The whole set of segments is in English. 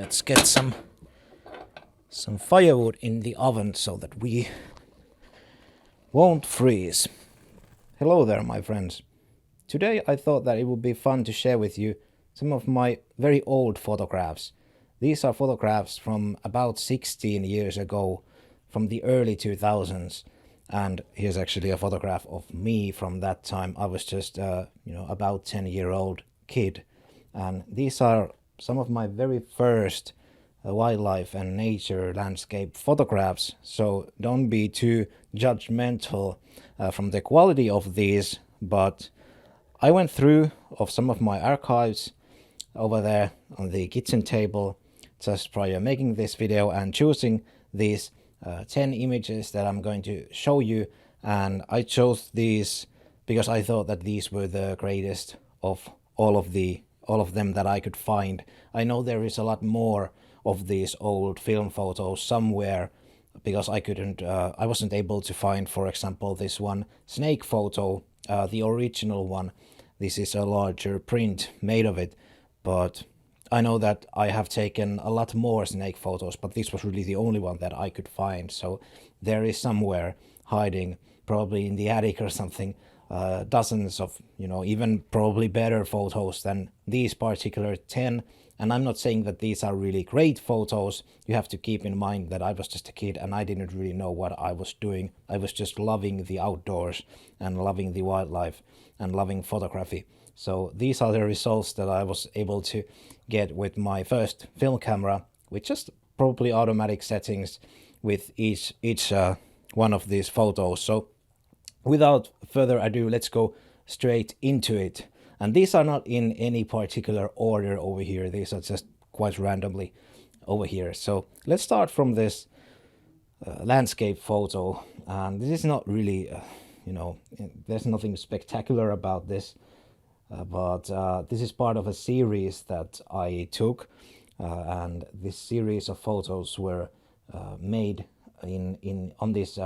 Let's get some firewood in the oven so that we won't freeze. Hello there, my friends. Today I thought that it would be fun to share with you some of my very old photographs. These are photographs from about 16 years ago, from the early 2000s. And here's actually a photograph of me from that time. I was just, about 10-year-old kid. And these are some of my very first wildlife and nature landscape photographs. So don't be too judgmental from the quality of these. But I went through of some of my archives over there on the kitchen table just prior making this video and choosing these 10 images that I'm going to show you. And I chose these because I thought that these were the greatest of all of them that I could find. I know there is a lot more of these old film photos somewhere because I wasn't able to find, for example, this one snake photo, the original one. This is a larger print made of it, but I know that I have taken a lot more snake photos, but this was really the only one that I could find. So there is somewhere hiding, probably in the attic or something, dozens of, even probably better photos than these particular 10. And I'm not saying that these are really great photos. You have to keep in mind that I was just a kid and I didn't really know what I was doing. I was just loving the outdoors and loving the wildlife and loving photography. So these are the results that I was able to get with my first film camera, with just probably automatic settings with each one of these photos. So without further ado, let's go straight into it. And these are not in any particular order over here. These are just quite randomly over here. So let's start from this landscape photo. And this is not really, there's nothing spectacular about this. But this is part of a series that I took. And this series of photos were made on this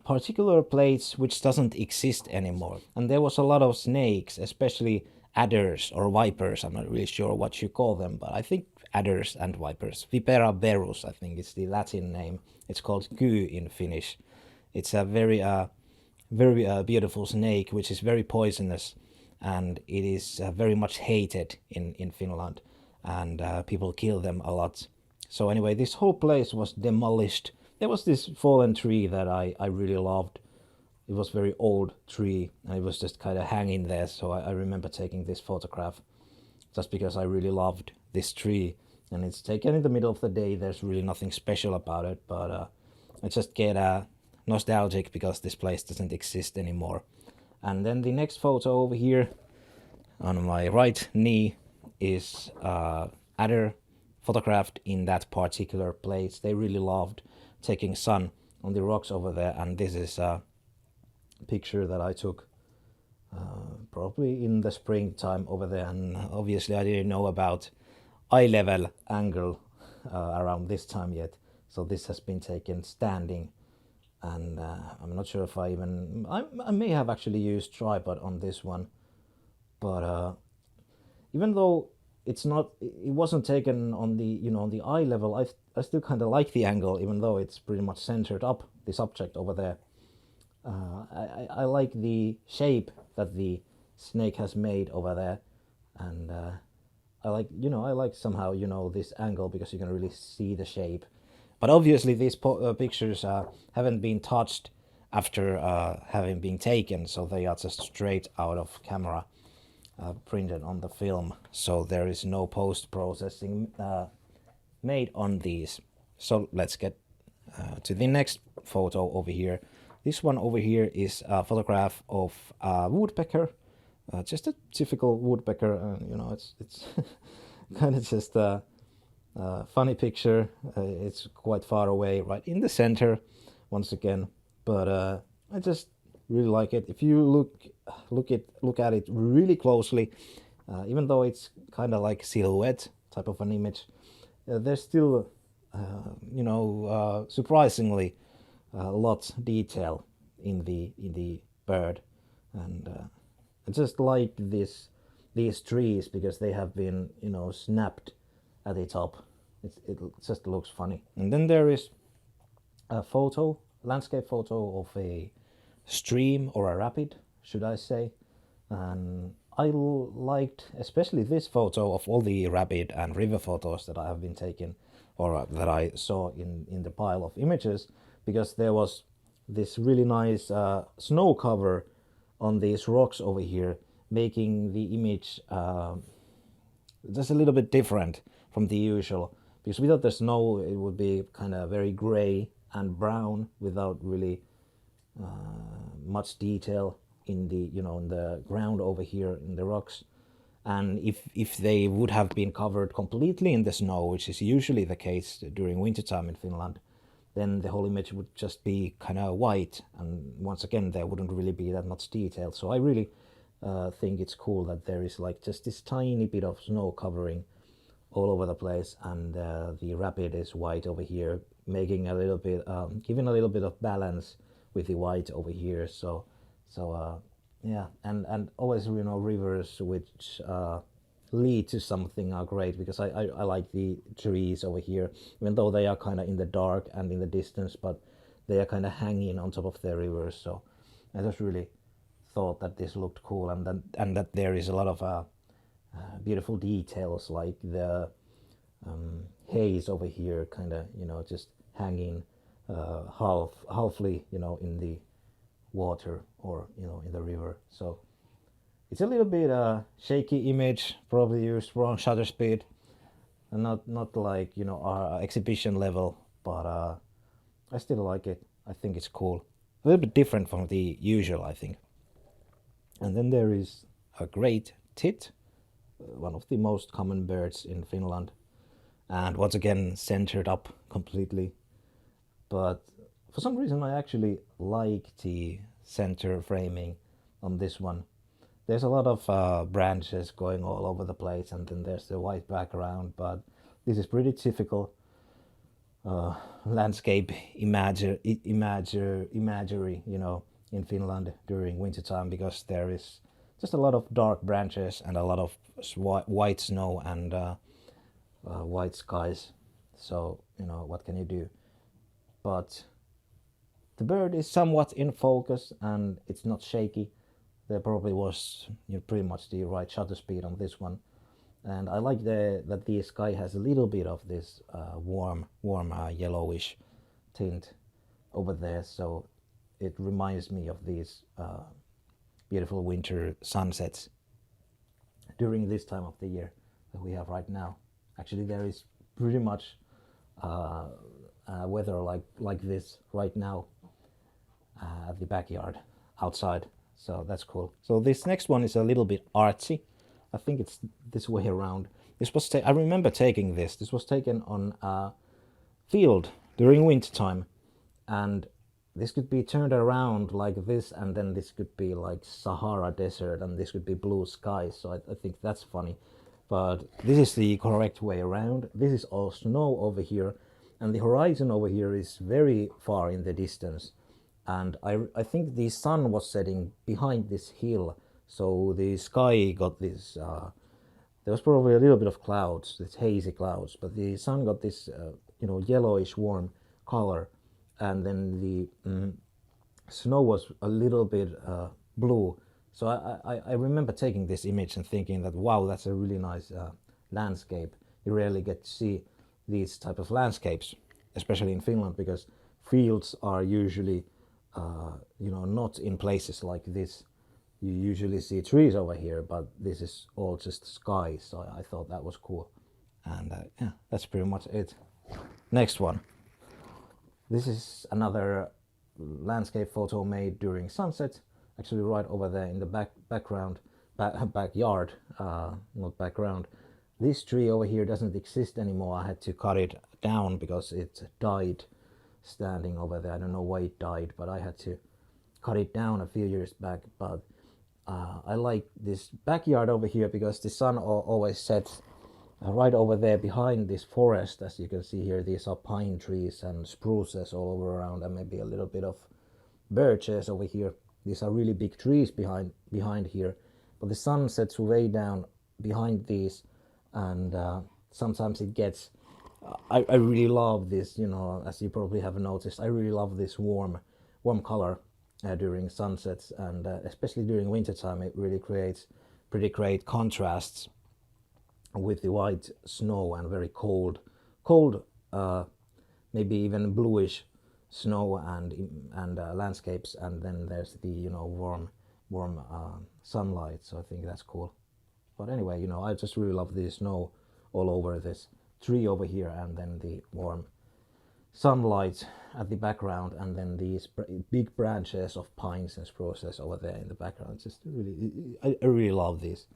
particular place which doesn't exist anymore. And there was a lot of snakes, especially adders or vipers. I'm not really sure what you call them, but I think adders and vipers. Vipera berus, I think it's the Latin name. It's called ky in Finnish. It's a very beautiful snake, which is very poisonous, and it is very much hated in Finland, and people kill them a lot. So anyway, this whole place was demolished. There was this fallen tree that I really loved. It was a very old tree and it was just kind of hanging there. So I remember taking this photograph just because I really loved this tree. And it's taken in the middle of the day. There's really nothing special about it, but I just get nostalgic because this place doesn't exist anymore. And then the next photo over here on my right knee is adder photographed in that particular place. They really loved taking sun on the rocks over there, and this is a picture that I took probably in the springtime over there. And obviously I didn't know about eye level angle around this time yet, so this has been taken standing. And I'm not sure if I may have actually used tripod on this one, but even though it wasn't taken on the on the eye level, I still kind of like the angle, even though it's pretty much centered up the subject over there. I like the shape that the snake has made over there, and I like somehow this angle because you can really see the shape. But obviously these pictures haven't been touched after having been taken, so they are just straight out of camera. Printed on the film, so there is no post-processing made on these. So let's get to the next photo over here. This one over here is a photograph of a woodpecker, just a typical woodpecker. It's kind of just a funny picture. It's quite far away, right in the center once again, but I just really like it. If you look at it really closely, even though it's kind of like silhouette type of an image, there's still surprisingly a lot detail in the bird. And I just like these trees because they have been snapped at the top It just looks funny. And then there is a photo, landscape photo of a stream or a rapid, should I say. And I liked especially this photo of all the rapid and river photos that I have been taken, or that I saw in the pile of images, because there was this really nice snow cover on these rocks over here, making the image just a little bit different from the usual. Because without the snow, it would be kind of very gray and brown without really much detail in the in the ground over here in the rocks. And if they would have been covered completely in the snow, which is usually the case during wintertime in Finland, then the whole image would just be kind of white, and once again there wouldn't really be that much detail. So I really think it's cool that there is like just this tiny bit of snow covering all over the place, and the rapid is white over here, making a little bit, giving a little bit of balance with the white over here. So yeah, and always rivers which lead to something are great, because I like the trees over here, even though they are kind of in the dark and in the distance, but they are kind of hanging on top of the rivers. So I just really thought that this looked cool, and that there is a lot of beautiful details, like the haze over here, kind of just hanging halfly in the water, or in the river. So it's a little bit shaky image, probably used wrong shutter speed, and not like our exhibition level, but I still like it. I think it's cool, a little bit different from the usual, I think. And then there is a great tit, one of the most common birds in Finland, and once again centered up completely. But for some reason I actually like the center framing on this one. There's a lot of branches going all over the place, and then there's the white background, but this is pretty typical landscape imagery in Finland during wintertime, because there is just a lot of dark branches and a lot of white snow and white skies. So what can you do? But the bird is somewhat in focus, and it's not shaky. There probably was pretty much the right shutter speed on this one, and I like that the sky has a little bit of this warm yellowish tint over there. So it reminds me of these beautiful winter sunsets during this time of the year that we have right now. Actually, there is pretty much weather like this right now at the backyard outside. So that's cool. So this next one is a little bit artsy. I think it's this way around. This was I remember taking this. This was taken on a field during winter time, and this could be turned around like this, and then this could be like Sahara Desert, and this could be blue skies. So I think that's funny. But this is the correct way around. This is all snow over here, and the horizon over here is very far in the distance. And I think the sun was setting behind this hill, so the sky got this, there was probably a little bit of clouds, this hazy clouds, but the sun got this, yellowish warm color, and then the snow was a little bit blue. So I remember taking this image and thinking that, wow, that's a really nice landscape. You rarely get to see these type of landscapes, especially in Finland, because fields are usually not in places like this. You usually see trees over here, but this is all just sky. So I thought that was cool, and yeah, that's pretty much it. Next one. This is another landscape photo made during sunset, actually right over there in the backyard, not background. This tree over here doesn't exist anymore. I had to cut it down because it died standing over there. I don't know why it died, but I had to cut it down a few years back. But I like this backyard over here because the sun always sets right over there behind this forest. As you can see here, these are pine trees and spruces all over around, and maybe a little bit of birches over here. These are really big trees behind here, but the sun sets way down behind these, and sometimes it gets I really love this, you know, as you probably have noticed, I really love this warm color during sunsets, and especially during wintertime, it really creates pretty great contrasts with the white snow and very cold, maybe even bluish snow and landscapes, and then there's the, you know, warm sunlight. So I think that's cool. But anyway, you know, I just really love the snow all over this tree over here, and then the warm sunlight at the background, and then these big branches of pines and spruces over there in the background. Just really, I really love these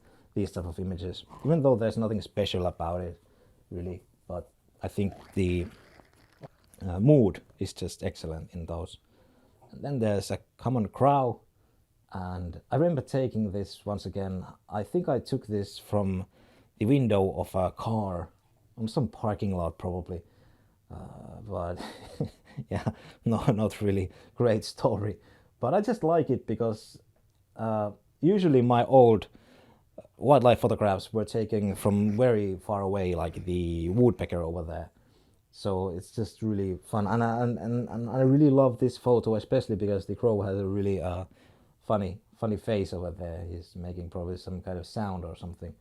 type of images, even though there's nothing special about it, really. But I think the mood is just excellent in those. And then there's a common crow, and I remember taking this once again. I think I took this from the window of a car on some parking lot, probably. But yeah, no, not really great story. But I just like it because usually my old wildlife photographs were taken from very far away, like the woodpecker over there. So it's just really fun, and I really love this photo, especially because the crow has a really funny face over there. He's making probably some kind of sound or something.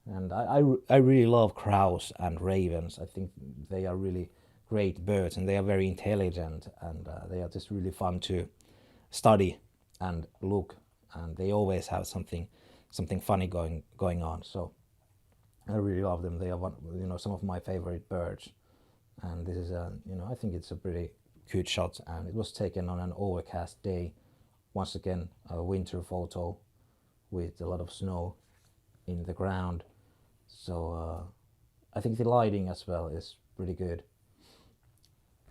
And I really love crows and ravens. I think they are really great birds, and they are very intelligent, and they are just really fun to study and look, and they always have something funny going on. So I really love them. They are some of my favorite birds, and this is I think it's a pretty cute shot, and it was taken on an overcast day. Once again, a winter photo with a lot of snow in the ground. So I think the lighting as well is pretty good.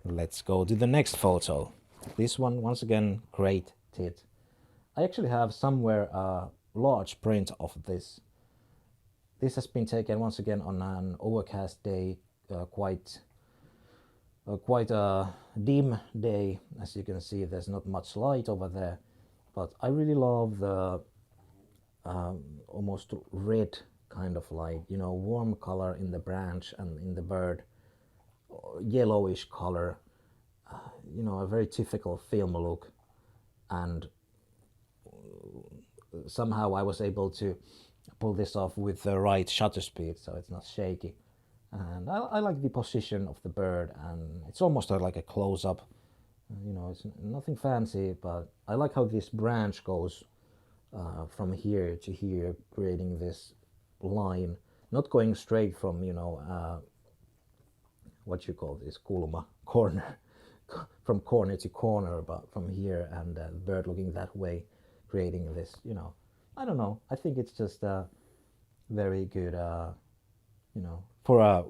Let's go to the next photo. This one, once again, great tit. I actually have somewhere a large print of this. This has been taken once again on an overcast day, quite a dim day. As you can see, there's not much light over there, but I really love the almost red kind of light, warm color in the branch and in the bird, yellowish color, a very typical film look. And somehow I was able to pull this off with the right shutter speed, so it's not shaky. And I like the position of the bird, and it's almost like a close-up. It's nothing fancy, but I like how this branch goes from here to here, creating this line, not going straight from what you call this kulma, corner, from corner to corner, but from here, and the bird looking that way, creating this, I don't know, I think it's just very good, for a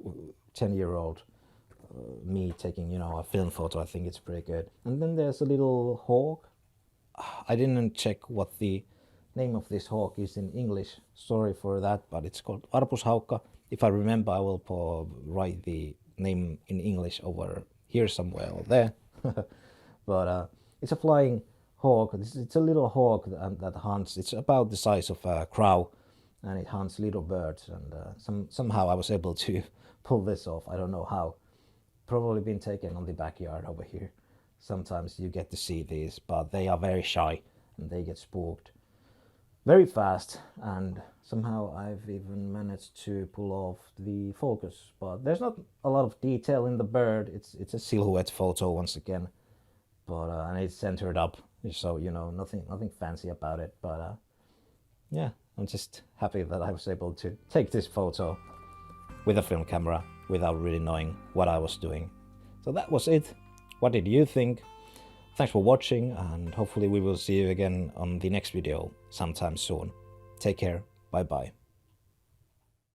10-year-old me taking, a film photo. I think it's pretty good. And then there's a little hawk. I didn't check what the name of this hawk is in English. Sorry for that, but it's called arpushaukka. If I remember, I will write the name in English over here somewhere or there. But it's a flying hawk. It's a little hawk that hunts. It's about the size of a crow, and it hunts little birds. And somehow I was able to pull this off. I don't know how. Probably been taken on the backyard over here. Sometimes you get to see these, but they are very shy and they get spooked very fast, and somehow I've even managed to pull off the focus. But there's not a lot of detail in the bird. It's a silhouette photo once again, but and it's centered up, so nothing fancy about it. But yeah, I'm just happy that I was able to take this photo with a film camera without really knowing what I was doing. So that was it. What did you think? Thanks for watching, and hopefully we will see you again on the next video sometime soon. Take care. Bye bye.